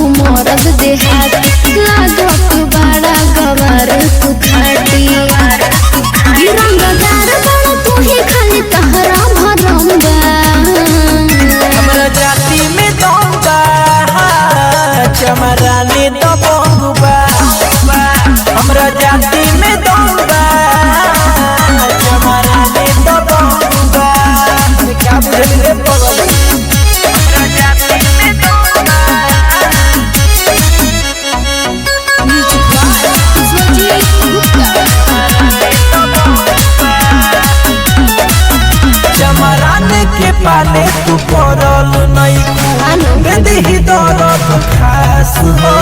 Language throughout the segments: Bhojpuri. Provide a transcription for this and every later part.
तू मरद देहात लागत बड़ा गवार तू खाटी रंगदार बड़ा तू ही खाली तहरा भरंगा हमरा जाति में दंगा चमरानी तो बंगुबा हमरा जाति में दंगा चमरानी तो बंगुबा क्या बुझले पगल हमरा जाति में दंगा चमरानी के पाले तू पड़ल नहीं बेदी दौरत खास हो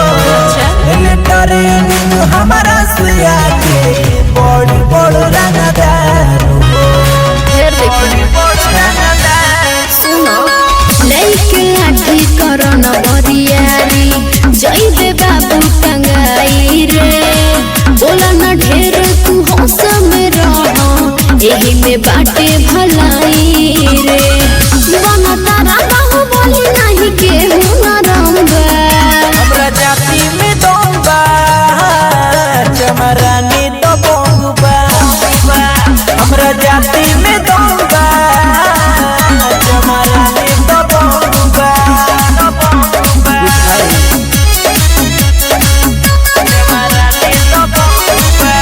ट्रेनिंग हमारा सुया के बड़ी बड़ रंगदार हो लेके लाठी करन बरियारी जइबे बाबू टंगाई रे बोला न ढेर तू होश में रह एही में बाटे भलाई रे बना तारा बाहु बोली नहीं केहू न रंगा हमरा जाति में दंगा चमरानी तो बंगुबा हमरा जाति में दंगा चमरानी तो बंगुबा चमरानी तो बंगुबा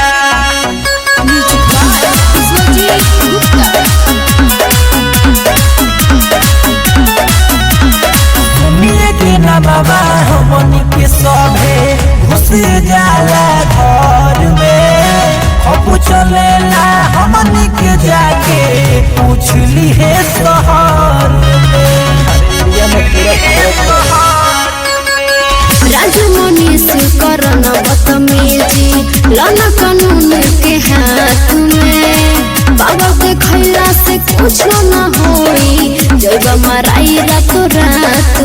बाबा हमनी के सभे घुस जाला घर में खपू चलेला हमनी के जाके पूछली है शहर राजमनीष करन बदतमीजी लन कानून के हाथ में बाबा के खैला से कुछ न होई जब मराई रात रात